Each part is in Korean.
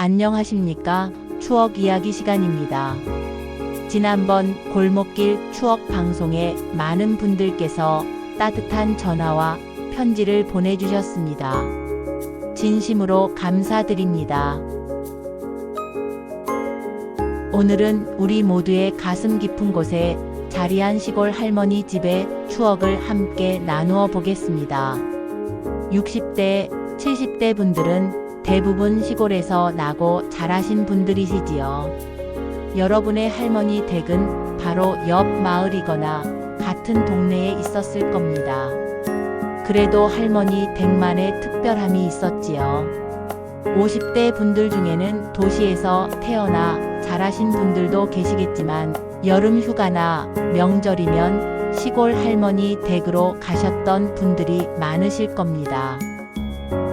안녕하십니까? 추억 이야기 시간입니다. 지난번 골목길 추억 방송에 많은 분들께서 따뜻한 전화와 편지를 보내주셨습니다. 진심으로 감사드립니다. 오늘은 우리 모두의 가슴 깊은 곳에 자리한 시골 할머니 집의 추억을 함께 나누어 보겠습니다. 60대, 70대 분들은 대부분 시골에서 나고 자라신 분들이시지요. 여러분의 할머니 댁은 바로 옆 마을이거나 같은 동네에 있었을 겁니다. 그래도 할머니 댁만의 특별함이 있었지요. 50대 분들 중에는 도시에서 태어나 자라신 분들도 계시겠지만 여름 휴가나 명절이면 시골 할머니 댁으로 가셨던 분들이 많으실 겁니다.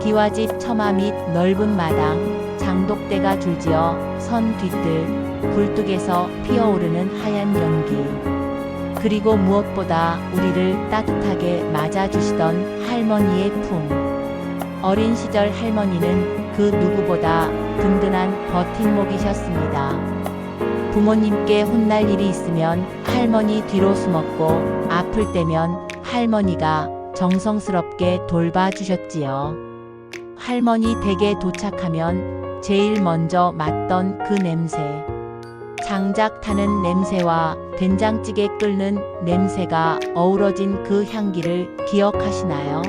기와집 처마 및 넓은 마당, 장독대가 줄지어 선 뒤뜰, 굴뚝에서 피어오르는 하얀 연기. 그리고 무엇보다 우리를 따뜻하게 맞아주시던 할머니의 품. 어린 시절 할머니는 그 누구보다 든든한 버팀목이셨습니다. 부모님께 혼날 일이 있으면 할머니 뒤로 숨었고 아플 때면 할머니가 정성스럽게 돌봐주셨지요. 할머니 댁에 도착하면 제일 먼저 맡던 그 냄새. 장작 타는 냄새와 된장찌개 끓는 냄새가 어우러진 그 향기를 기억하시나요?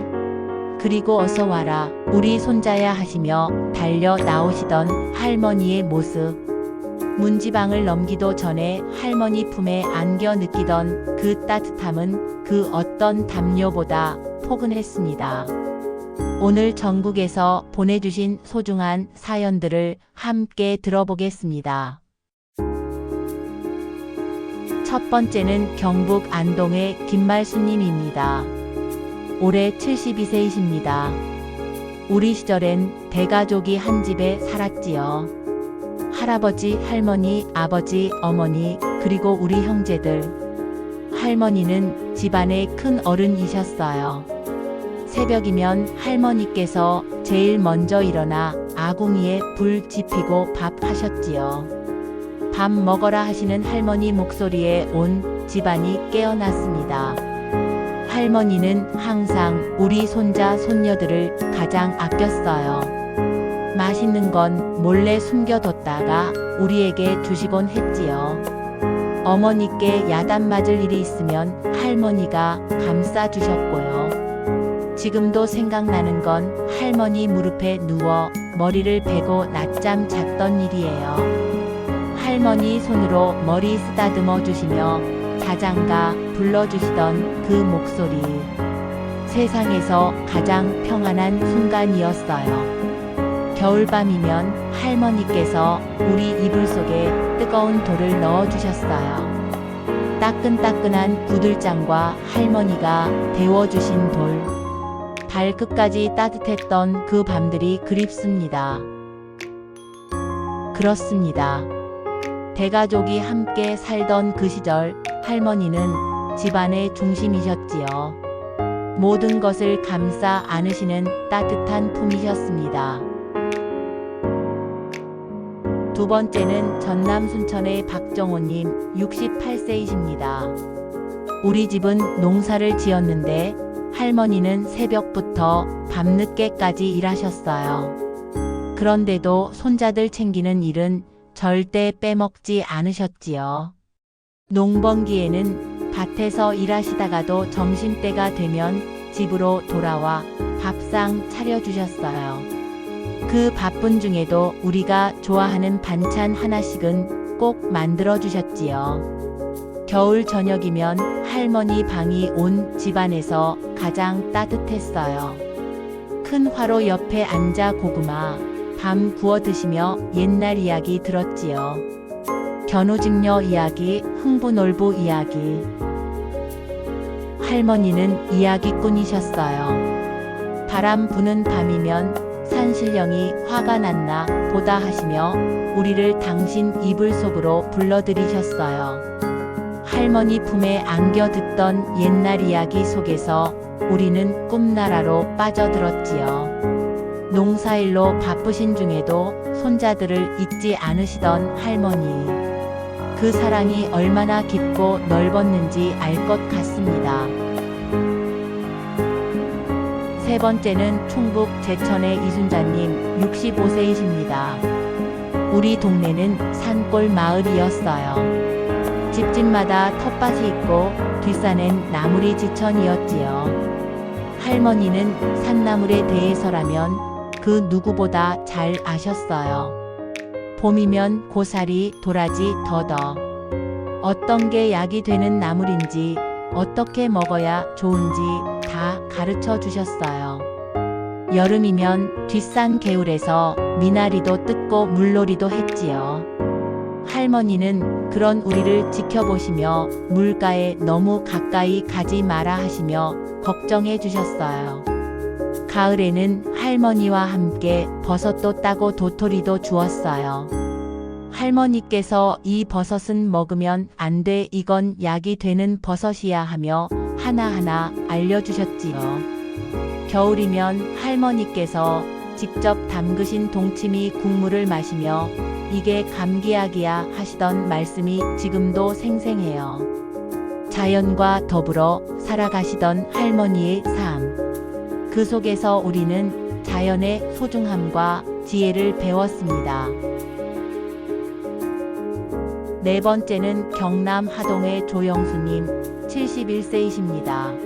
그리고 어서 와라, 우리 손자야 하시며 달려 나오시던 할머니의 모습. 문지방을 넘기도 전에 할머니 품에 안겨 느끼던 그 따뜻함은 그 어떤 담요보다 포근했습니다. 오늘 전국에서 보내주신 소중한 사연들을 함께 들어보겠습니다. 첫 번째는 경북 안동의 김말수님입니다. 올해 72세이십니다. 우리 시절엔 대가족이 한 집에 살았지요. 할아버지, 할머니, 아버지, 어머니, 그리고 우리 형제들. 할머니는 집안의 큰 어른이셨어요. 새벽이면 할머니께서 제일 먼저 일어나 아궁이에 불 지피고 밥 하셨지요. 밥 먹어라 하시는 할머니 목소리에 온 집안이 깨어났습니다. 할머니는 항상 우리 손자, 손녀들을 가장 아꼈어요. 맛있는 건 몰래 숨겨뒀다가 우리에게 주시곤 했지요. 어머니께 야단 맞을 일이 있으면 할머니가 감싸주셨고요. 지금도 생각나는 건 할머니 무릎에 누워 머리를 베고 낮잠 잤던 일이에요. 할머니 손으로 머리 쓰다듬어 주시며 자장가 불러주시던 그 목소리. 세상에서 가장 평안한 순간이었어요. 겨울밤이면 할머니께서 우리 이불 속에 뜨거운 돌을 넣어주셨어요. 따끈따끈한 구들장과 할머니가 데워주신 돌. 발끝까지 따뜻했던 그 밤들이 그립습니다. 그렇습니다. 대가족이 함께 살던 그 시절 할머니는 집안의 중심이셨지요. 모든 것을 감싸 안으시는 따뜻한 품이셨습니다. 두 번째는 전남 순천의 박정호님 68세이십니다. 우리 집은 농사를 지었는데 할머니는 새벽부터 밤늦게까지 일하셨어요. 그런데도 손자들 챙기는 일은 절대 빼먹지 않으셨지요. 농번기에는 밭에서 일하시다가도 점심때가 되면 집으로 돌아와 밥상 차려주셨어요. 그 바쁜 중에도 우리가 좋아하는 반찬 하나씩은 꼭 만들어주셨지요. 겨울 저녁이면 할머니 방이 온 집안에서 가장 따뜻했어요. 큰 화로 옆에 앉아 고구마, 밤 구워 드시며 옛날 이야기 들었지요. 견우직녀 이야기, 흥부놀부 이야기. 할머니는 이야기꾼이셨어요. 바람 부는 밤이면 산신령이 화가 났나 보다 하시며 우리를 당신 이불 속으로 불러들이셨어요. 할머니 품에 안겨 듣던 옛날 이야기 속에서 우리는 꿈나라로 빠져들었지요. 농사일로 바쁘신 중에도 손자들을 잊지 않으시던 할머니. 그 사랑이 얼마나 깊고 넓었는지 알 것 같습니다. 세 번째는 충북 제천의 이순자님 65세이십니다. 우리 동네는 산골 마을이었어요. 집집마다 텃밭이 있고 뒷산엔 나물이 지천이었지요. 할머니는 산나물에 대해서라면 그 누구보다 잘 아셨어요. 봄이면 고사리, 도라지, 더덕. 어떤 게 약이 되는 나물인지, 어떻게 먹어야 좋은지 다 가르쳐 주셨어요. 여름이면 뒷산 개울에서 미나리도 뜯고 물놀이도 했지요. 할머니는 그런 우리를 지켜보시며 물가에 너무 가까이 가지 마라 하시며 걱정해 주셨어요. 가을에는 할머니와 함께 버섯도 따고 도토리도 주었어요. 할머니께서 이 버섯은 먹으면 안 돼, 이건 약이 되는 버섯이야 하며 하나하나 알려주셨지요. 겨울이면 할머니께서 직접 담그신 동치미 국물을 마시며 이게 감기약이야 하시던 말씀이 지금도 생생해요. 자연과 더불어 살아가시던 할머니의 삶. 그 속에서 우리는 자연의 소중함과 지혜를 배웠습니다. 네 번째는 경남 하동의 조영수님 71세이십니다.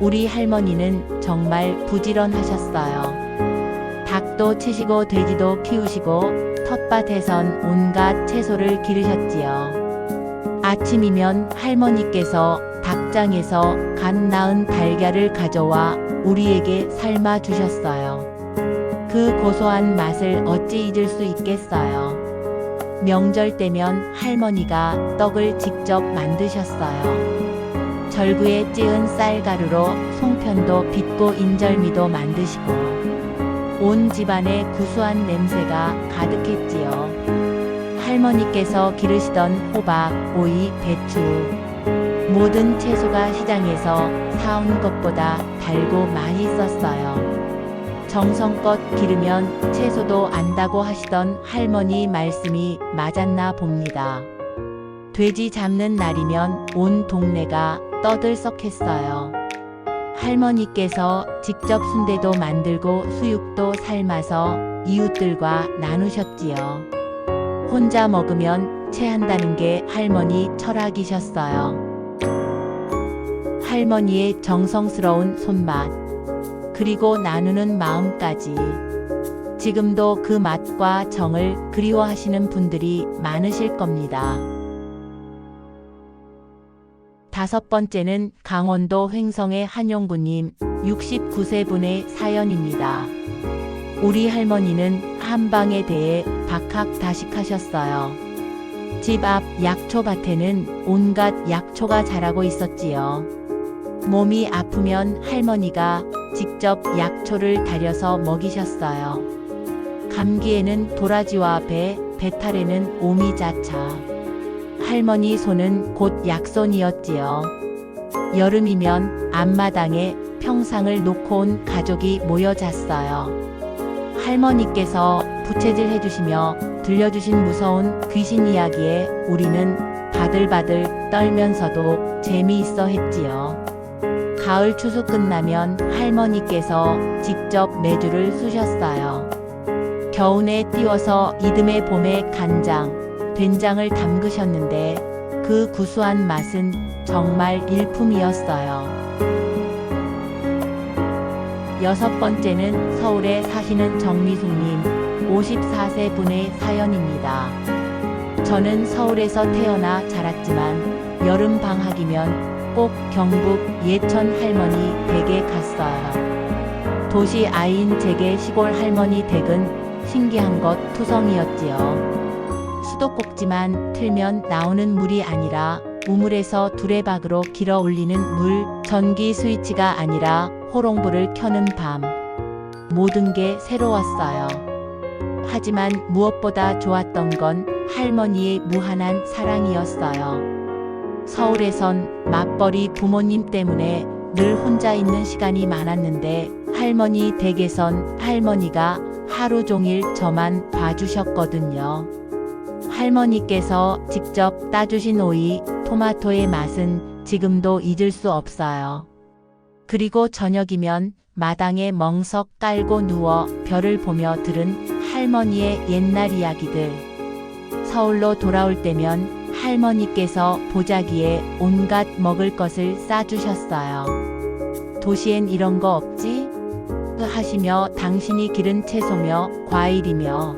우리 할머니는 정말 부지런하셨어요. 닭도 치시고 돼지도 키우시고 텃밭에선 온갖 채소를 기르셨지요. 아침이면 할머니께서 닭장에서 갓 낳은 달걀을 가져와 우리에게 삶아 주셨어요. 그 고소한 맛을 어찌 잊을 수 있겠어요. 명절 때면 할머니가 떡을 직접 만드셨어요. 절구에 찌은 쌀가루로 송편도 빚고 인절미도 만드시고 온 집안에 구수한 냄새가 가득했지요. 할머니께서 기르시던 호박, 오이, 배추 모든 채소가 시장에서 사온 것보다 달고 맛있었어요. 정성껏 기르면 채소도 안다고 하시던 할머니 말씀이 맞았나 봅니다. 돼지 잡는 날이면 온 동네가 떠들썩했어요. 할머니께서 직접 순대도 만들고 수육도 삶아서 이웃들과 나누셨지요. 혼자 먹으면 체한다는 게 할머니 철학이셨어요. 할머니의 정성스러운 손맛, 그리고 나누는 마음까지. 지금도 그 맛과 정을 그리워하시는 분들이 많으실 겁니다. 다섯 번째는 강원도 횡성의 한용구님 69세 분의 사연입니다. 우리 할머니는 한방에 대해 박학다식하셨어요. 집 앞 약초밭에는 온갖 약초가 자라고 있었지요. 몸이 아프면 할머니가 직접 약초를 달여서 먹이셨어요. 감기에는 도라지와 배, 배탈에는 오미자차. 할머니 손은 곧 약손이었지요. 여름이면 앞마당에 평상을 놓고 온 가족이 모여 잤어요. 할머니께서 부채질 해주시며 들려주신 무서운 귀신 이야기에 우리는 바들바들 떨면서도 재미있어 했지요. 가을 추수 끝나면 할머니께서 직접 메주를 쑤셨어요. 겨우내 띄워서 이듬해 봄에 간장, 된장을 담그셨는데 그 구수한 맛은 정말 일품이었어요. 여섯 번째는 서울에 사시는 정미숙님 54세 분의 사연입니다. 저는 서울에서 태어나 자랐지만 여름 방학이면 꼭 경북 예천 할머니 댁에 갔어요. 도시 아이인 제게 시골 할머니 댁은 신기한 것 투성이었지요. 수도꼭지만 틀면 나오는 물이 아니라 우물에서 두레박으로 길어 올리는 물, 전기 스위치가 아니라 호롱불을 켜는 밤. 모든 게 새로웠어요. 하지만 무엇보다 좋았던 건 할머니의 무한한 사랑이었어요. 서울에선 맞벌이 부모님 때문에 늘 혼자 있는 시간이 많았는데 할머니 댁에선 할머니가 하루 종일 저만 봐주셨거든요. 할머니께서 직접 따주신 오이, 토마토의 맛은 지금도 잊을 수 없어요. 그리고 저녁이면 마당에 멍석 깔고 누워 별을 보며 들은 할머니의 옛날 이야기들. 서울로 돌아올 때면 할머니께서 보자기에 온갖 먹을 것을 싸주셨어요. 도시엔 이런 거 없지? 하시며 당신이 기른 채소며 과일이며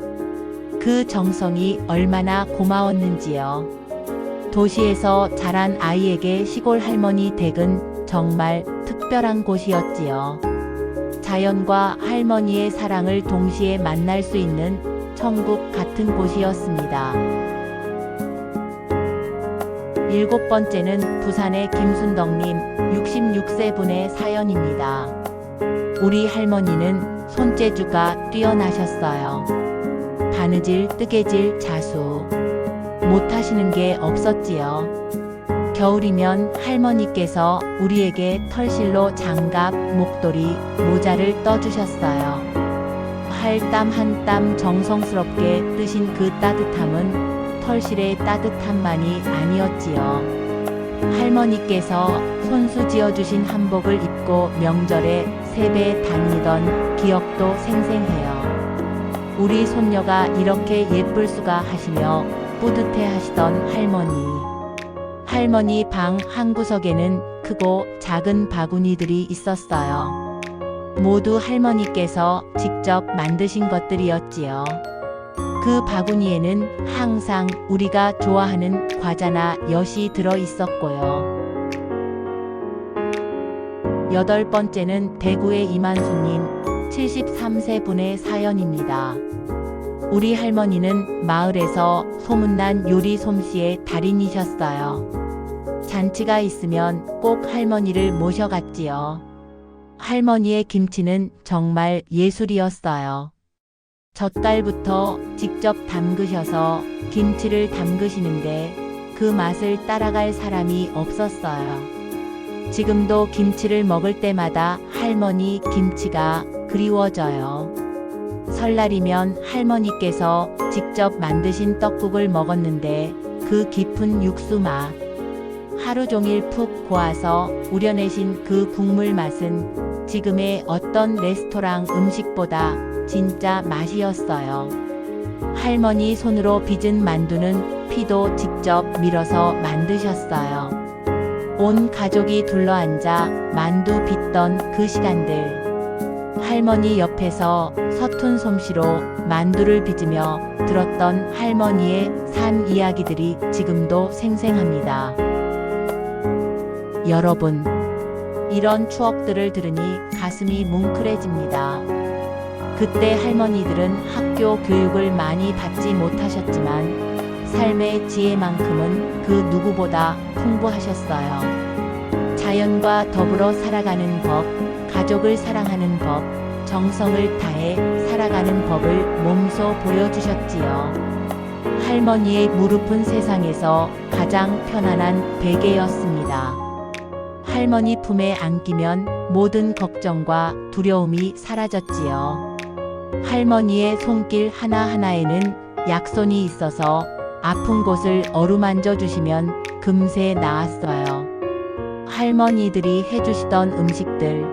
그 정성이 얼마나 고마웠는지요. 도시에서 자란 아이에게 시골 할머니 댁은 정말 특별한 곳이었지요. 자연과 할머니의 사랑을 동시에 만날 수 있는 천국 같은 곳이었습니다. 7번째는 부산의 김순덕님 66세 분의 사연입니다. 우리 할머니는 손재주가 뛰어나셨어요. 바느질, 뜨개질, 자수. 못하시는 게 없었지요. 겨울이면 할머니께서 우리에게 털실로 장갑, 목도리, 모자를 떠주셨어요. 할 땀 한 땀 정성스럽게 뜨신 그 따뜻함은 털실의 따뜻함만이 아니었지요. 할머니께서 손수 지어주신 한복을 입고 명절에 세배 다니던 기억도 생생해요. 우리 손녀가 이렇게 예쁠 수가 하시며 뿌듯해 하시던 할머니. 할머니 방 한구석에는 크고 작은 바구니들이 있었어요. 모두 할머니께서 직접 만드신 것들이었지요. 그 바구니에는 항상 우리가 좋아하는 과자나 엿이 들어 있었고요. 8번째는 대구의 이만수님 73세 분의 사연입니다. 우리 할머니는 마을에서 소문난 요리 솜씨의 달인이셨어요. 잔치가 있으면 꼭 할머니를 모셔갔지요. 할머니의 김치는 정말 예술이었어요. 젓갈부터 직접 담그셔서 김치를 담그시는데 그 맛을 따라갈 사람이 없었어요. 지금도 김치를 먹을 때마다 할머니 김치가 그리워져요. 설날이면 할머니께서 직접 만드신 떡국을 먹었는데 그 깊은 육수 맛, 하루 종일 푹 고아서 우려내신 그 국물 맛은 지금의 어떤 레스토랑 음식보다 진짜 맛이었어요. 할머니 손으로 빚은 만두는 피도 직접 밀어서 만드셨어요. 온 가족이 둘러앉아 만두 빚던 그 시간들. 할머니 옆에서 서툰 솜씨로 만두를 빚으며 들었던 할머니의 삶 이야기들이 지금도 생생합니다. 여러분, 이런 추억들을 들으니 가슴이 뭉클해집니다. 그때 할머니들은 학교 교육을 많이 받지 못하셨지만 삶의 지혜만큼은 그 누구보다 풍부하셨어요. 자연과 더불어 살아가는 법, 가족을 사랑하는 법, 정성을 다해 살아가는 법을 몸소 보여주셨지요. 할머니의 무릎은 세상에서 가장 편안한 베개였습니다. 할머니 품에 안기면 모든 걱정과 두려움이 사라졌지요. 할머니의 손길 하나하나에는 약손이 있어서 아픈 곳을 어루만져 주시면 금세 나았어요. 할머니들이 해주시던 음식들,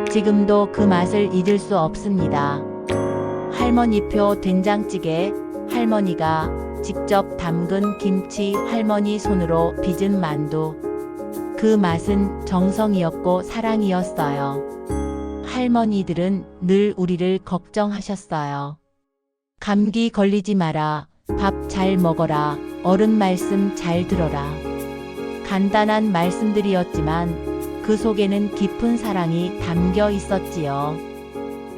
지금도 그 맛을 잊을 수 없습니다. 할머니표 된장찌개, 할머니가 직접 담근 김치, 할머니 손으로 빚은 만두. 그 맛은 정성이었고 사랑이었어요. 할머니들은 늘 우리를 걱정하셨어요. 감기 걸리지 마라, 밥 잘 먹어라, 어른 말씀 잘 들어라. 간단한 말씀들이었지만 그 속에는 깊은 사랑이 담겨 있었지요.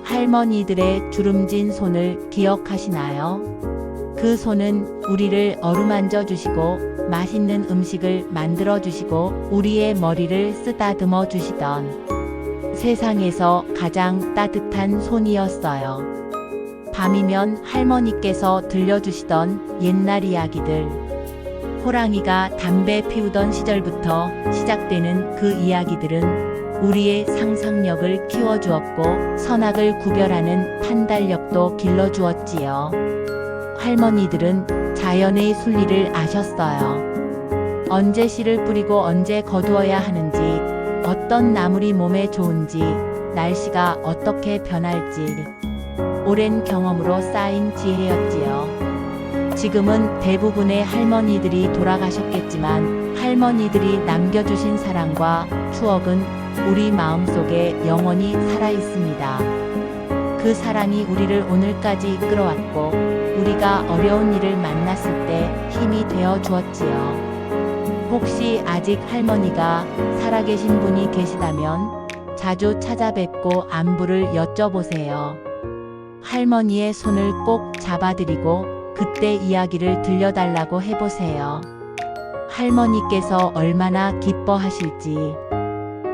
할머니들의 주름진 손을 기억하시나요? 그 손은 우리를 어루만져 주시고 맛있는 음식을 만들어 주시고 우리의 머리를 쓰다듬어 주시던 세상에서 가장 따뜻한 손이었어요. 밤이면 할머니께서 들려주시던 옛날 이야기들, 호랑이가 담배 피우던 시절부터 시작되는 그 이야기들은 우리의 상상력을 키워주었고 선악을 구별하는 판단력도 길러주었지요. 할머니들은 자연의 순리를 아셨어요. 언제 씨를 뿌리고 언제 거두어야 하는지, 어떤 나물이 몸에 좋은지, 날씨가 어떻게 변할지 오랜 경험으로 쌓인 지혜였지요. 지금은 대부분의 할머니들이 돌아가셨겠지만 할머니들이 남겨주신 사랑과 추억은 우리 마음속에 영원히 살아있습니다. 그 사랑이 우리를 오늘까지 이끌어왔고 우리가 어려운 일을 만났을 때 힘이 되어 주었지요. 혹시 아직 할머니가 살아계신 분이 계시다면 자주 찾아뵙고 안부를 여쭤보세요. 할머니의 손을 꼭 잡아드리고 그때 이야기를 들려달라고 해보세요. 할머니께서 얼마나 기뻐하실지.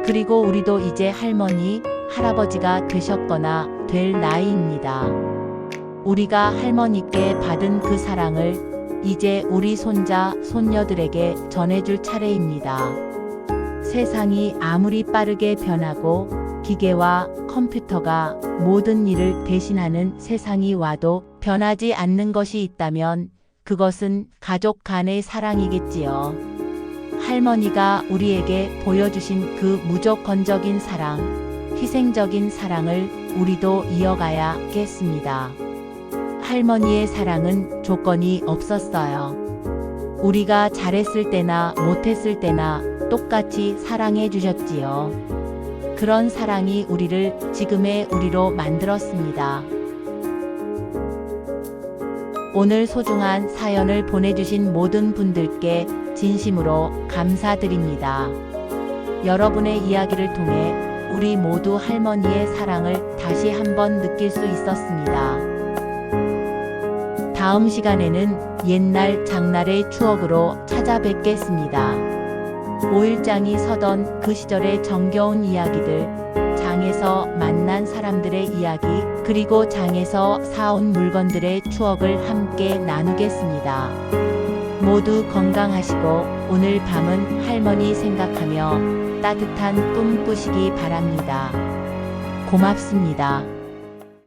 그리고 우리도 이제 할머니, 할아버지가 되셨거나 될 나이입니다. 우리가 할머니께 받은 그 사랑을 이제 우리 손자, 손녀들에게 전해줄 차례입니다. 세상이 아무리 빠르게 변하고 기계와 컴퓨터가 모든 일을 대신하는 세상이 와도 변하지 않는 것이 있다면 그것은 가족 간의 사랑이겠지요. 할머니가 우리에게 보여주신 그 무조건적인 사랑, 희생적인 사랑을 우리도 이어가야겠습니다. 할머니의 사랑은 조건이 없었어요. 우리가 잘했을 때나 못했을 때나 똑같이 사랑해 주셨지요. 그런 사랑이 우리를 지금의 우리로 만들었습니다. 오늘 소중한 사연을 보내주신 모든 분들께 진심으로 감사드립니다. 여러분의 이야기를 통해 우리 모두 할머니의 사랑을 다시 한번 느낄 수 있었습니다. 다음 시간에는 옛날 장날의 추억으로 찾아뵙겠습니다. 오일장이 서던 그 시절의 정겨운 이야기들, 장에서 만난 사람들의 이야기, 그리고 장에서 사온 물건들의 추억을 함께 나누겠습니다. 모두 건강하시고 오늘 밤은 할머니 생각하며 따뜻한 꿈 꾸시기 바랍니다. 고맙습니다.